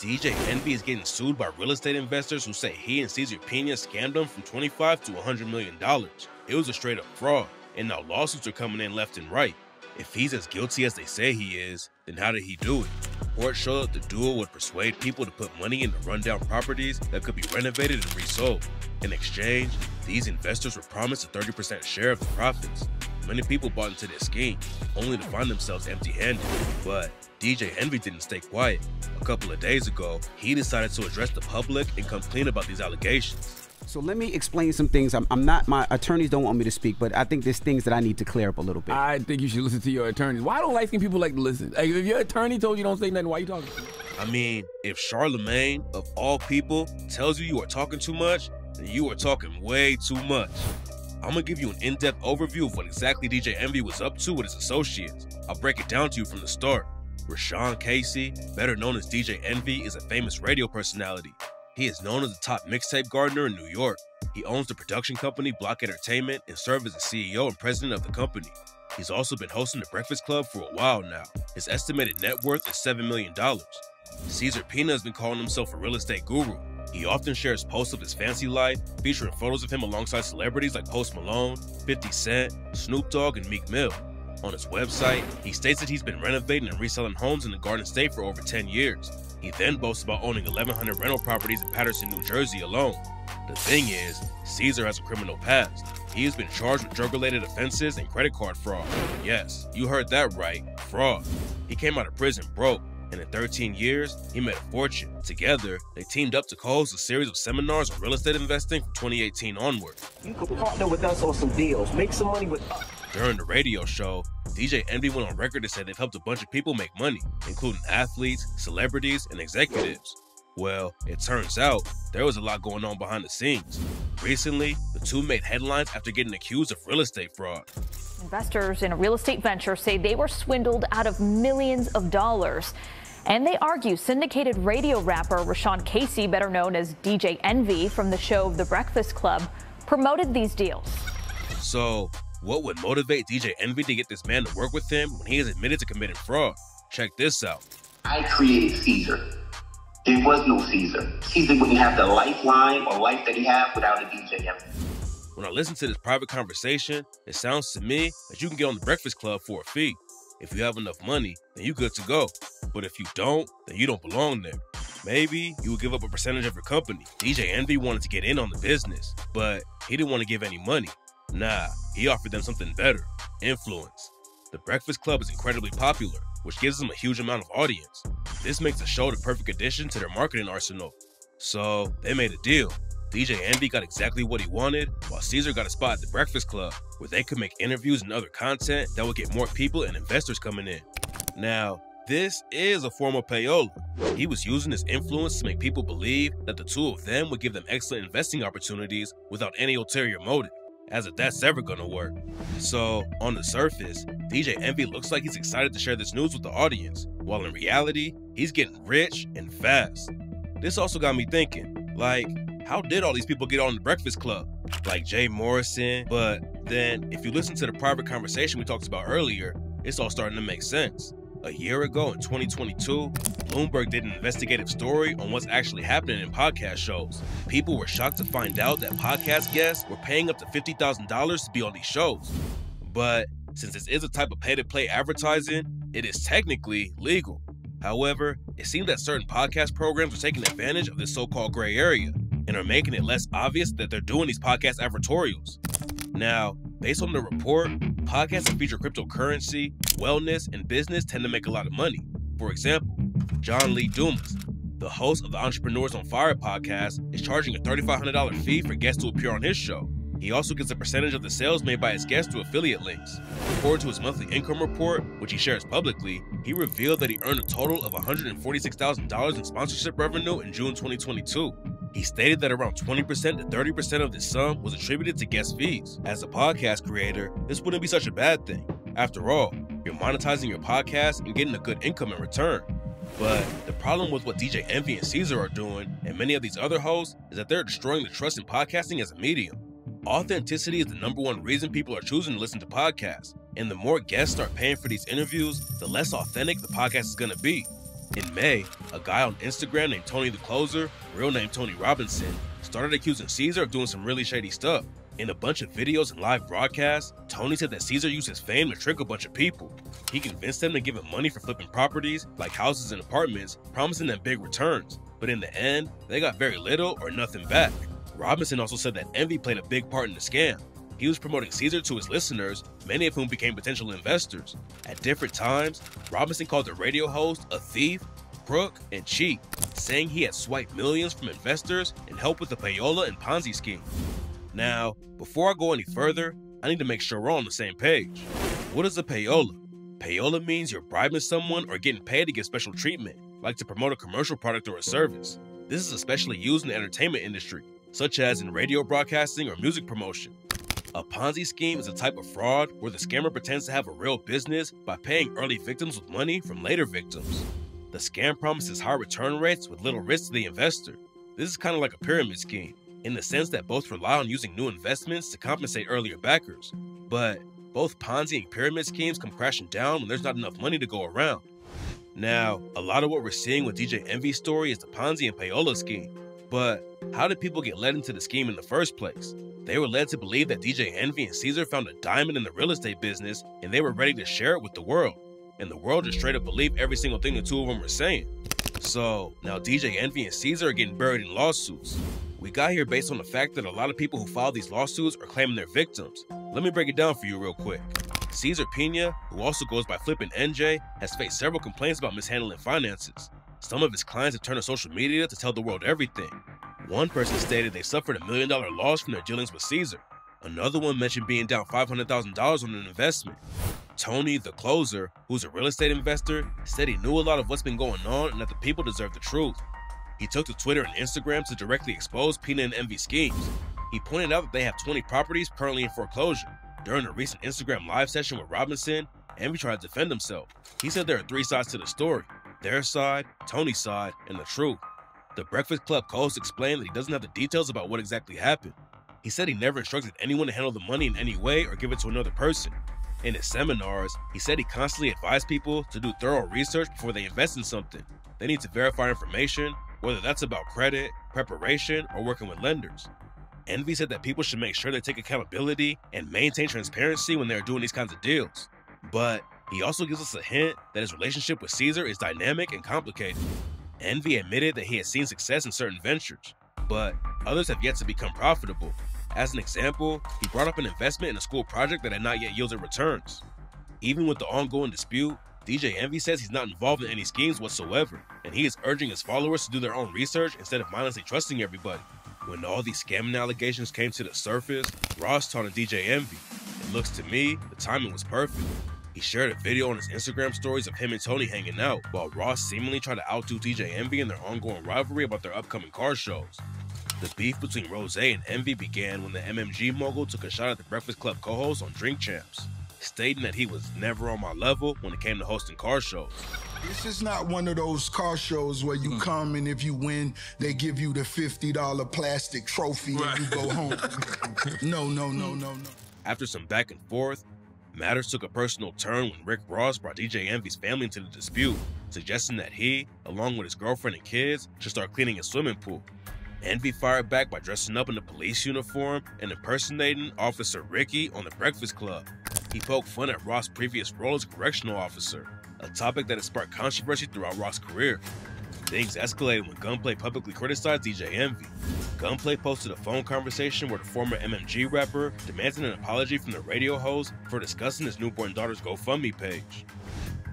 DJ Envy is getting sued by real estate investors who say he and Cesar Pina scammed them from $25 to $100 million. It was a straight up fraud, and now lawsuits are coming in left and right. If he's as guilty as they say he is, then how did he do it? Reports show that the duo would persuade people to put money into rundown properties that could be renovated and resold. In exchange, these investors were promised a 30% share of the profits. Many people bought into this scheme, only to find themselves empty-handed. But DJ Envy didn't stay quiet. A couple of days ago, he decided to address the public and come clean about these allegations. So let me explain some things. I'm not, my attorneys don't want me to speak, but I think there's things that I need to clear up a little bit. I think you should listen to your attorneys. Why don't light-skinned people like to listen? Like, if your attorney told you don't say nothing, why you talking? I mean, if Charlemagne, of all people, tells you you are talking too much, then you are talking way too much. I'm gonna give you an in-depth overview of what exactly DJ Envy was up to with his associates. I'll break it down to you from the start. Rashawn Casey, better known as DJ Envy, is a famous radio personality. He is known as the top mixtape gardener in New York. He owns the production company Block Entertainment and serves as the CEO and president of the company. He's also been hosting the Breakfast Club for a while now. His estimated net worth is $7 million. Cesar Pina has been calling himself a real estate guru. He often shares posts of his fancy life, featuring photos of him alongside celebrities like Post Malone, 50 Cent, Snoop Dogg, and Meek Mill. On his website, he states that he's been renovating and reselling homes in the Garden State for over 10 years. He then boasts about owning 1,100 rental properties in Paterson, New Jersey alone. The thing is, Cesar has a criminal past. He has been charged with drug-related offenses and credit card fraud. Yes, you heard that right, fraud. He came out of prison broke, and in 13 years, he made a fortune. Together, they teamed up to co-host a series of seminars on real estate investing from 2018 onward. You can partner with us on some deals, make some money with us. During the radio show, DJ Envy went on record to say they've helped a bunch of people make money, including athletes, celebrities, and executives. Well, it turns out there was a lot going on behind the scenes. Recently, the two made headlines after getting accused of real estate fraud. Investors in a real estate venture say they were swindled out of millions of dollars. And they argue syndicated radio rapper Rashawn Casey, better known as DJ Envy from the show The Breakfast Club, promoted these deals. So, what would motivate DJ Envy to get this man to work with him when he is admitted to committing fraud? Check this out. I created Cesar. There was no Cesar. Cesar wouldn't have the lifeline or life that he had without a DJ Envy. When I listen to this private conversation, it sounds to me that you can get on the Breakfast Club for a fee. If you have enough money, then you good to go. But if you don't, then you don't belong there. Maybe you would give up a percentage of your company. DJ Envy wanted to get in on the business, but he didn't want to give any money. Nah, he offered them something better, influence. The Breakfast Club is incredibly popular, which gives them a huge amount of audience. This makes the show the perfect addition to their marketing arsenal. So they made a deal. DJ Envy got exactly what he wanted, while Cesar got a spot at the Breakfast Club, where they could make interviews and other content that would get more people and investors coming in. Now, this is a form of payola. He was using his influence to make people believe that the two of them would give them excellent investing opportunities without any ulterior motive, as if that's ever gonna work. So, on the surface, DJ Envy looks like he's excited to share this news with the audience, while in reality, he's getting rich and fast. This also got me thinking, like, how did all these people get on the Breakfast Club? Like Jay Morrison, but then if you listen to the private conversation we talked about earlier, it's all starting to make sense. A year ago in 2022, Bloomberg did an investigative story on what's actually happening in podcast shows. People were shocked to find out that podcast guests were paying up to $50,000 to be on these shows. But since this is a type of pay-to-play advertising, it is technically legal. However, it seems that certain podcast programs are taking advantage of this so-called gray area and are making it less obvious that they're doing these podcast advertorials. Now, based on the report, podcasts that feature cryptocurrency, wellness, and business tend to make a lot of money. For example, John Lee Dumas, the host of the Entrepreneurs on Fire podcast, is charging a $3,500 fee for guests to appear on his show. He also gets a percentage of the sales made by his guests through affiliate links. According to his monthly income report, which he shares publicly, he revealed that he earned a total of $146,000 in sponsorship revenue in June 2022. He stated that around 20% to 30% of this sum was attributed to guest fees. As a podcast creator, this wouldn't be such a bad thing. After all, you're monetizing your podcast and getting a good income in return. But the problem with what DJ Envy and Cesar are doing, and many of these other hosts, is that they're destroying the trust in podcasting as a medium. Authenticity is the #1 reason people are choosing to listen to podcasts. And the more guests start paying for these interviews, the less authentic the podcast is going to be. In May, a guy on Instagram named Tony the Closer, real name Tony Robinson, started accusing Cesar of doing some really shady stuff. In a bunch of videos and live broadcasts, Tony said that Cesar used his fame to trick a bunch of people. He convinced them to give him money for flipping properties, like houses and apartments, promising them big returns. But in the end, they got very little or nothing back. Robinson also said that envy played a big part in the scam. He was promoting Cesar to his listeners, many of whom became potential investors. At different times, Robinson called the radio host a thief, crook, and cheat, saying he had swiped millions from investors and helped with the payola and Ponzi scheme. Now, before I go any further, I need to make sure we're all on the same page. What is a payola? Payola means you're bribing someone or getting paid to give special treatment, like to promote a commercial product or a service. This is especially used in the entertainment industry, such as in radio broadcasting or music promotion. A Ponzi scheme is a type of fraud where the scammer pretends to have a real business by paying early victims with money from later victims. The scam promises high return rates with little risk to the investor. This is kind of like a pyramid scheme, in the sense that both rely on using new investments to compensate earlier backers. But both Ponzi and pyramid schemes come crashing down when there's not enough money to go around. Now, a lot of what we're seeing with DJ Envy's story is the Ponzi and payola scheme. But how did people get led into the scheme in the first place? They were led to believe that DJ Envy and Cesar found a diamond in the real estate business and they were ready to share it with the world. And the world just straight up believed every single thing the two of them were saying. So now DJ Envy and Cesar are getting buried in lawsuits. We got here based on the fact that a lot of people who filed these lawsuits are claiming they're victims. Let me break it down for you real quick. Cesar Pina, who also goes by Flippin' NJ, has faced several complaints about mishandling finances. Some of his clients have turned to social media to tell the world everything. One person stated they suffered $1 million loss from their dealings with Cesar. Another one mentioned being down $500,000 on an investment. Tony, the closer, who's a real estate investor, said he knew a lot of what's been going on and that the people deserve the truth. He took to Twitter and Instagram to directly expose Pina and Envy's schemes. He pointed out that they have 20 properties currently in foreclosure. During a recent Instagram live session with Robinson, Envy tried to defend himself. He said there are 3 sides to the story: their side, Tony's side, and the truth. The Breakfast Club co-host explained that he doesn't have the details about what exactly happened. He said he never instructed anyone to handle the money in any way or give it to another person. In his seminars, he said he constantly advised people to do thorough research before they invest in something. They need to verify information, whether that's about credit, preparation, or working with lenders. Envy said that people should make sure they take accountability and maintain transparency when they're doing these kinds of deals. But he also gives us a hint that his relationship with Cesar is dynamic and complicated. Envy admitted that he has seen success in certain ventures, but others have yet to become profitable. As an example, he brought up an investment in a school project that had not yet yielded returns. Even with the ongoing dispute, DJ Envy says he's not involved in any schemes whatsoever, and he is urging his followers to do their own research instead of mindlessly trusting everybody. When all these scamming allegations came to the surface, Ross taunted DJ Envy. It looks to me, the timing was perfect. He shared a video on his Instagram stories of him and Tony hanging out, while Ross seemingly tried to outdo DJ Envy in their ongoing rivalry about their upcoming car shows. The beef between Rose and Envy began when the MMG mogul took a shot at the Breakfast Club co-host on Drink Champs, stating that he was never on my level when it came to hosting car shows. This is not one of those car shows where you come and if you win, they give you the $50 plastic trophy and you go home. No. After some back and forth, matters took a personal turn when Rick Ross brought DJ Envy's family into the dispute, suggesting that he, along with his girlfriend and kids, should start cleaning his swimming pool. Envy fired back by dressing up in a police uniform and impersonating Officer Ricky on the Breakfast Club. He poked fun at Ross' previous role as a correctional officer, a topic that has sparked controversy throughout Ross' career. Things escalated when Gunplay publicly criticized DJ Envy. Gunplay posted a phone conversation where the former MMG rapper demanded an apology from the radio host for discussing his newborn daughter's GoFundMe page.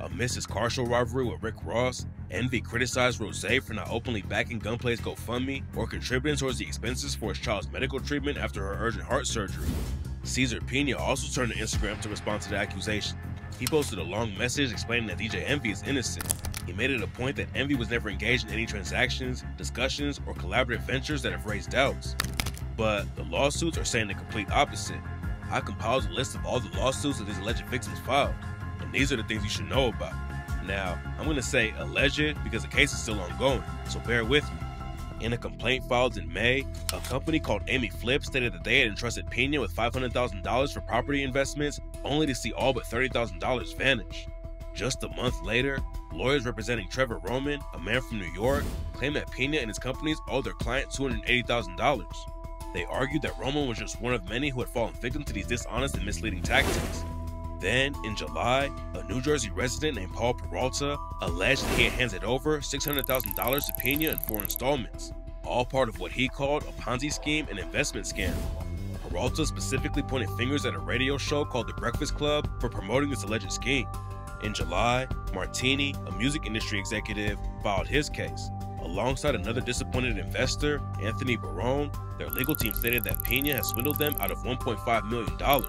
Amidst his car show rivalry with Rick Ross, Envy criticized Rose for not openly backing Gunplay's GoFundMe or contributing towards the expenses for his child's medical treatment after her urgent heart surgery. Cesar Pina also turned to Instagram to respond to the accusation. He posted a long message explaining that DJ Envy is innocent. He made it a point that Envy was never engaged in any transactions, discussions, or collaborative ventures that have raised doubts. But the lawsuits are saying the complete opposite. I compiled a list of all the lawsuits that these alleged victims filed, and these are the things you should know about. Now, I'm going to say alleged because the case is still ongoing, so bear with me. In a complaint filed in May, a company called Amy Flip stated that they had entrusted Pina with $500,000 for property investments, only to see all but $30,000 vanish. Just a month later, Lawyers representing Trevor Roman, a man from New York, claimed that Pina and his companies owed their client $280,000. They argued that Roman was just one of many who had fallen victim to these dishonest and misleading tactics. Then, in July, a New Jersey resident named Paul Peralta alleged that he had handed over $600,000 to Pina in 4 installments, all part of what he called a Ponzi scheme and investment scam. Peralta specifically pointed fingers at a radio show called The Breakfast Club for promoting this alleged scheme. In July, Martini, a music industry executive, filed his case. Alongside another disappointed investor, Anthony Barone, their legal team stated that Pina had swindled them out of $1.5 million.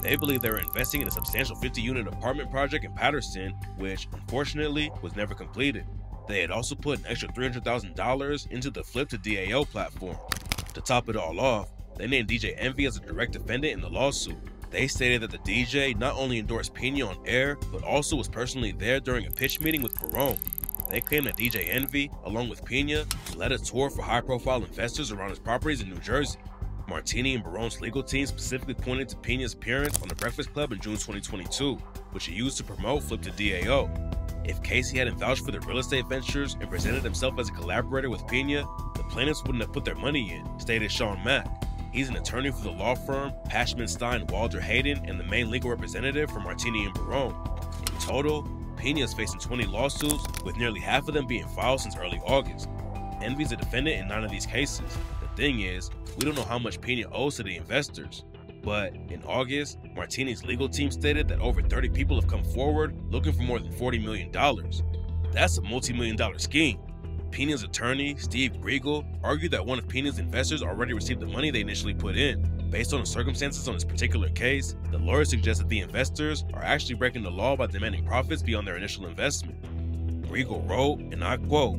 They believe they were investing in a substantial 50-unit apartment project in Patterson, which, unfortunately, was never completed. They had also put an extra $300,000 into the Flip to DAO platform. To top it all off, they named DJ Envy as a direct defendant in the lawsuit. They stated that the DJ not only endorsed Pina on air, but also was personally there during a pitch meeting with Barone. They claimed that DJ Envy, along with Pina, led a tour for high-profile investors around his properties in New Jersey. Martini and Barone's legal team specifically pointed to Pina's appearance on The Breakfast Club in June 2022, which he used to promote Flip to DAO. If Casey hadn't vouched for their real estate ventures and presented himself as a collaborator with Pina, the plaintiffs wouldn't have put their money in, stated Sean Mack. He's an attorney for the law firm Pashman Stein Walder Hayden and the main legal representative for Martini and Barone. In total, Pina is facing 20 lawsuits, with nearly half of them being filed since early August. Envy's a defendant in 9 of these cases. The thing is, we don't know how much Pina owes to the investors. But in August, Martini's legal team stated that over 30 people have come forward looking for more than $40 million. That's a multi-million-dollar scheme. Pina's attorney, Steve Griegel, argued that one of Pina's investors already received the money they initially put in. Based on the circumstances on this particular case, the lawyer suggests that the investors are actually breaking the law by demanding profits beyond their initial investment. Griegel wrote, and I quote,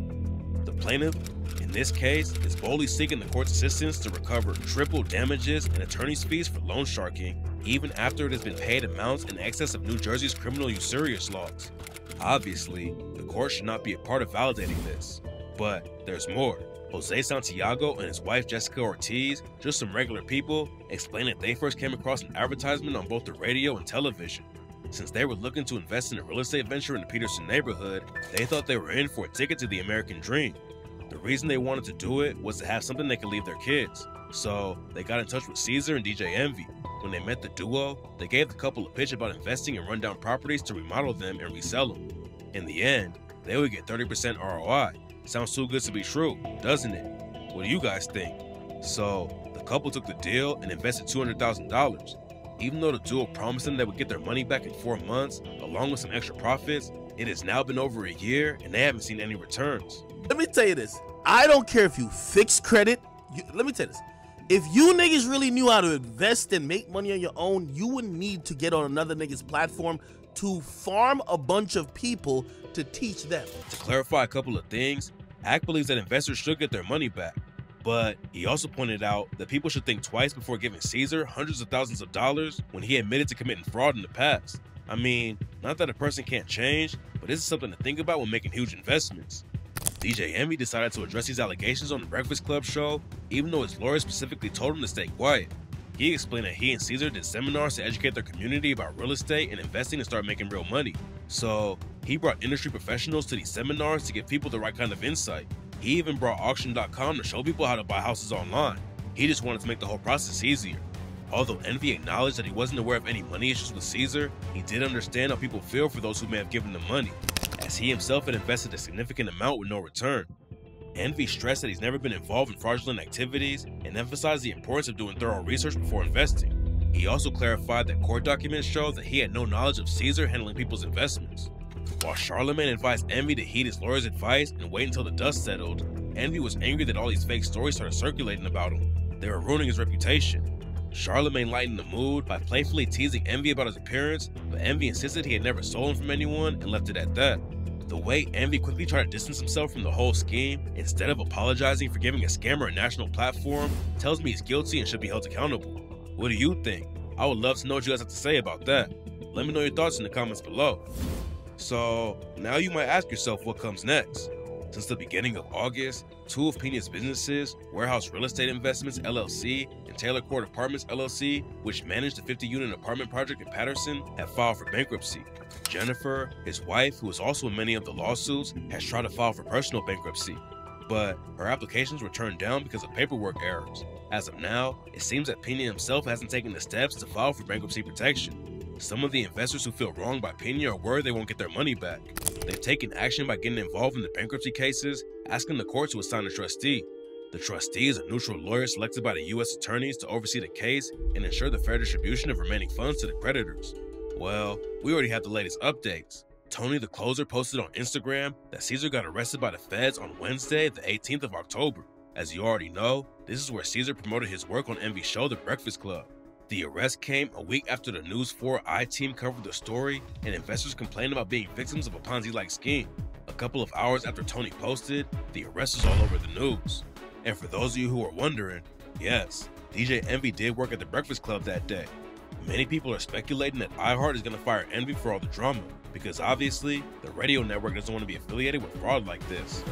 "The plaintiff, in this case, is boldly seeking the court's assistance to recover triple damages and attorney's fees for loan sharking, even after it has been paid amounts in excess of New Jersey's criminal usurious laws. Obviously, the court should not be a part of validating this. But there's more. Jose Santiago and his wife Jessica Ortiz, just some regular people, explained that they first came across an advertisement on both the radio and television. Since they were looking to invest in a real estate venture in the Peterson neighborhood, they thought they were in for a ticket to the American dream. The reason they wanted to do it was to have something they could leave their kids. So they got in touch with Cesar and DJ Envy. When they met the duo, they gave the couple a pitch about investing in rundown properties to remodel them and resell them. In the end, they would get 30% ROI. Sounds too good to be true, doesn't it? What do you guys think? So the couple took the deal and invested $200,000. Even though the duo promised them they would get their money back in 4 months, along with some extra profits, it has now been over a year and they haven't seen any returns. Let me tell you this. I don't care if you fix credit. Let me tell you this. If you niggas really knew how to invest and make money on your own, you wouldn't need to get on another nigga's platform to farm a bunch of people to teach them. To clarify a couple of things, Hack believes that investors should get their money back. But he also pointed out that people should think twice before giving Cesar hundreds of thousands of dollars when he admitted to committing fraud in the past. I mean, not that a person can't change, but this is something to think about when making huge investments. DJ Envy decided to address these allegations on the Breakfast Club show, even though his lawyer specifically told him to stay quiet. He explained that he and Cesar did seminars to educate their community about real estate and investing to start making real money. So he brought industry professionals to these seminars to give people the right kind of insight. He even brought auction.com to show people how to buy houses online. He just wanted to make the whole process easier. Although Envy acknowledged that he wasn't aware of any money issues with Cesar, he did understand how people feel for those who may have given them money, as he himself had invested a significant amount with no return. Envy stressed that he's never been involved in fraudulent activities and emphasized the importance of doing thorough research before investing. He also clarified that court documents show that he had no knowledge of Cesar handling people's investments. While Charlemagne advised Envy to heed his lawyer's advice and wait until the dust settled, Envy was angry that all these fake stories started circulating about him. They were ruining his reputation. Charlemagne lightened the mood by playfully teasing Envy about his appearance, but Envy insisted he had never stolen from anyone and left it at that. The way Envy quickly tried to distance himself from the whole scheme, instead of apologizing for giving a scammer a national platform, tells me he's guilty and should be held accountable. What do you think? I would love to know what you guys have to say about that. Let me know your thoughts in the comments below. So now you might ask yourself what comes next. Since the beginning of August, 2 of Pina's businesses, Warehouse Real Estate Investments LLC and Taylor Court Apartments LLC, which managed the 50-unit apartment project in Patterson, have filed for bankruptcy. Jennifer, his wife, who is also in many of the lawsuits, has tried to file for personal bankruptcy, but her applications were turned down because of paperwork errors. As of now, it seems that Pina himself hasn't taken the steps to file for bankruptcy protection. Some of the investors who feel wronged by Pina are worried they won't get their money back. They've taken action by getting involved in the bankruptcy cases, asking the court to assign a trustee. The trustee is a neutral lawyer selected by the U.S. attorneys to oversee the case and ensure the fair distribution of remaining funds to the creditors. Well, we already have the latest updates. Tony the Closer posted on Instagram that Cesar got arrested by the feds on Wednesday, the 18th of October. As you already know, this is where Cesar promoted his work on Envy's show, The Breakfast Club. The arrest came a week after the News 4 I-Team covered the story and investors complained about being victims of a Ponzi-like scheme. A couple of hours after Tony posted, the arrest was all over the news. And for those of you who are wondering, yes, DJ Envy did work at The Breakfast Club that day. Many people are speculating that iHeart is going to fire Envy for all the drama, because obviously, the radio network doesn't want to be affiliated with fraud like this.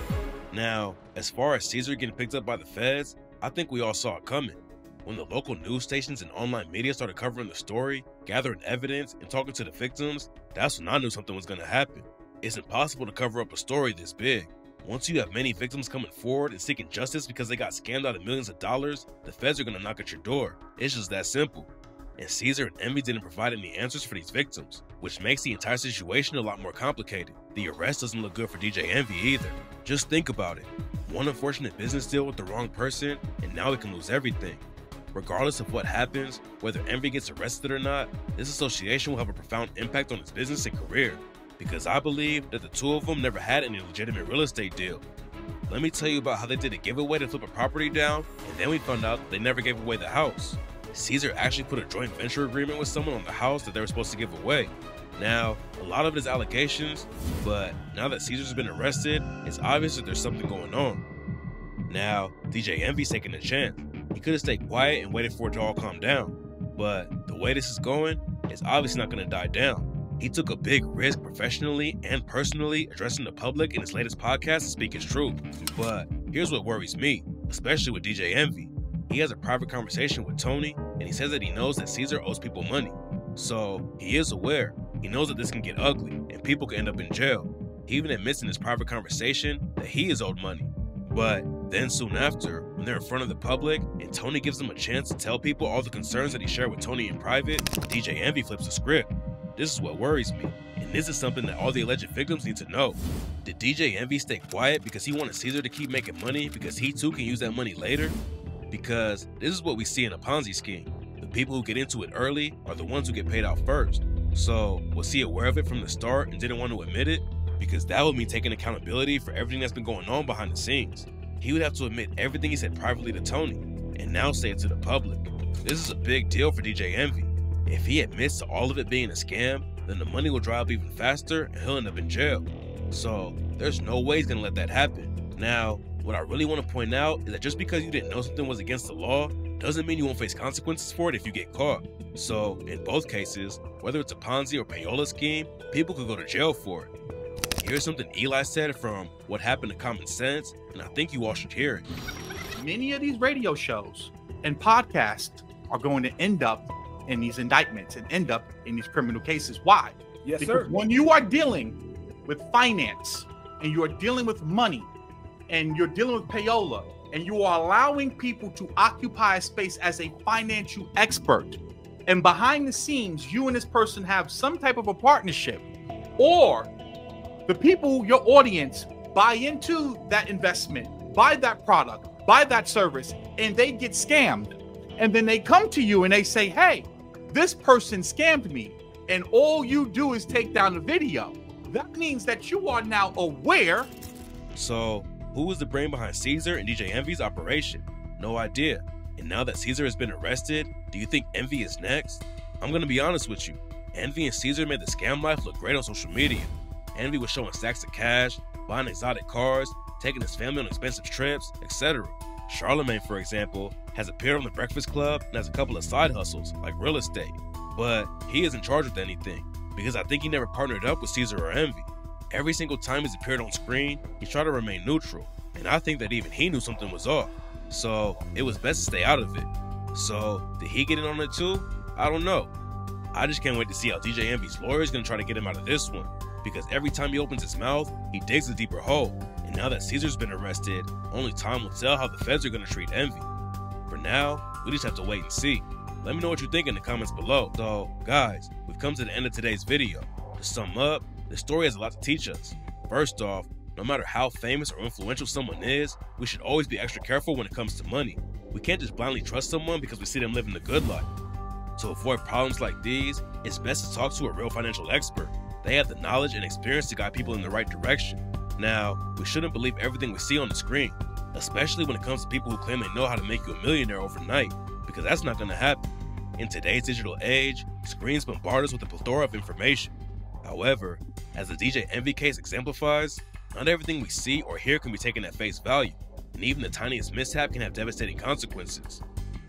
Now, as far as Cesar getting picked up by the feds, I think we all saw it coming. When the local news stations and online media started covering the story, gathering evidence, and talking to the victims, that's when I knew something was going to happen. It's impossible to cover up a story this big. Once you have many victims coming forward and seeking justice because they got scammed out of millions of dollars, the feds are going to knock at your door. It's just that simple. And Cesar and Envy didn't provide any answers for these victims, which makes the entire situation a lot more complicated. The arrest doesn't look good for DJ Envy either. Just think about it. One unfortunate business deal with the wrong person, and now they can lose everything. Regardless of what happens, whether Envy gets arrested or not, this association will have a profound impact on his business and career, because I believe that the two of them never had any legitimate real estate deal. Let me tell you about how they did a giveaway to flip a property down, and then we found out they never gave away the house. Cesar actually put a joint venture agreement with someone on the house that they were supposed to give away. Now, a lot of it is allegations, but now that Cesar's been arrested, it's obvious that there's something going on. Now, DJ Envy's taking a chance. He could have stayed quiet and waited for it to all calm down, but the way this is going, it's obviously not going to die down. He took a big risk professionally and personally addressing the public in his latest podcast to speak his truth. But here's what worries me, especially with DJ Envy. He has a private conversation with Tony, and he says that he knows that Cesar owes people money. So he is aware. He knows that this can get ugly, and people can end up in jail. He even admits in his private conversation that he is owed money. But then soon after, when they're in front of the public, and Tony gives them a chance to tell people all the concerns that he shared with Tony in private, DJ Envy flips the script. This is what worries me, and this is something that all the alleged victims need to know. Did DJ Envy stay quiet because he wanted Cesar to keep making money because he too can use that money later? Because this is what we see in a Ponzi scheme. The people who get into it early are the ones who get paid out first. So was he aware of it from the start and didn't want to admit it? Because that would mean taking accountability for everything that's been going on behind the scenes. He would have to admit everything he said privately to Tony, and now say it to the public. This is a big deal for DJ Envy. If he admits to all of it being a scam, then the money will dry up even faster and he'll end up in jail. So there's no way he's gonna let that happen. Now, what I really want to point out is that just because you didn't know something was against the law, doesn't mean you won't face consequences for it if you get caught. So in both cases, whether it's a Ponzi or payola scheme, people could go to jail for it. Here's something Eli said from What Happened to Common Sense, and I think you all should hear it. Many of these radio shows and podcasts are going to end up in these indictments and end up in these criminal cases. Why? Yes, because sir. when you are dealing with finance and you are dealing with money and you're dealing with payola and you are allowing people to occupy a space as a financial expert, and behind the scenes, you and this person have some type of a partnership, or the people, your audience, buy into that investment, buy that product, buy that service, and they get scammed. And then they come to you and they say, hey, this person scammed me. And all you do is take down the video. That means that you are now aware. So who was the brain behind Cesar and DJ Envy's operation? No idea. And now that Cesar has been arrested, do you think Envy is next? I'm gonna be honest with you. Envy and Cesar made the scam life look great on social media. Envy was showing stacks of cash, buying exotic cars, taking his family on expensive trips, etc. Charlemagne, for example, has appeared on The Breakfast Club and has a couple of side hustles, like real estate. But he isn't charged with anything, because I think he never partnered up with Cesar or Envy. Every single time he's appeared on screen, he tried to remain neutral, and I think that even he knew something was off. So it was best to stay out of it. So did he get in on it too? I don't know. I just can't wait to see how DJ Envy's lawyer is going to try to get him out of this one, because every time he opens his mouth, he digs a deeper hole. And now that Cesar's been arrested, only time will tell how the feds are going to treat Envy. For now, we just have to wait and see. Let me know what you think in the comments below. So, guys, we've come to the end of today's video. To sum up, this story has a lot to teach us. First off, no matter how famous or influential someone is, we should always be extra careful when it comes to money. We can't just blindly trust someone because we see them living the good life. To avoid problems like these, it's best to talk to a real financial expert. They have the knowledge and experience to guide people in the right direction. Now, we shouldn't believe everything we see on the screen, especially when it comes to people who claim they know how to make you a millionaire overnight, because that's not going to happen. In today's digital age, screens bombard us with a plethora of information. However, as the DJ Envy case exemplifies, not everything we see or hear can be taken at face value, and even the tiniest mishap can have devastating consequences.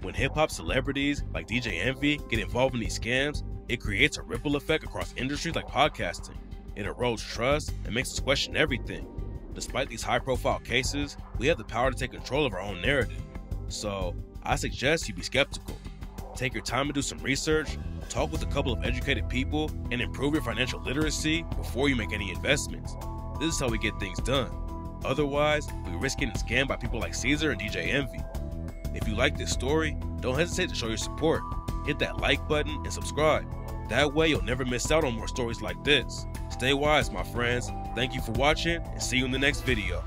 When hip-hop celebrities like DJ Envy get involved in these scams, it creates a ripple effect across industries like podcasting. It erodes trust and makes us question everything. Despite these high-profile cases, we have the power to take control of our own narrative. So, I suggest you be skeptical. Take your time to do some research, talk with a couple of educated people, and improve your financial literacy before you make any investments. This is how we get things done. Otherwise, we risk getting scammed by people like Cesar and DJ Envy. If you like this story, don't hesitate to show your support. Hit that like button and subscribe. That way you'll never miss out on more stories like this. Stay wise, my friends. Thank you for watching, and see you in the next video.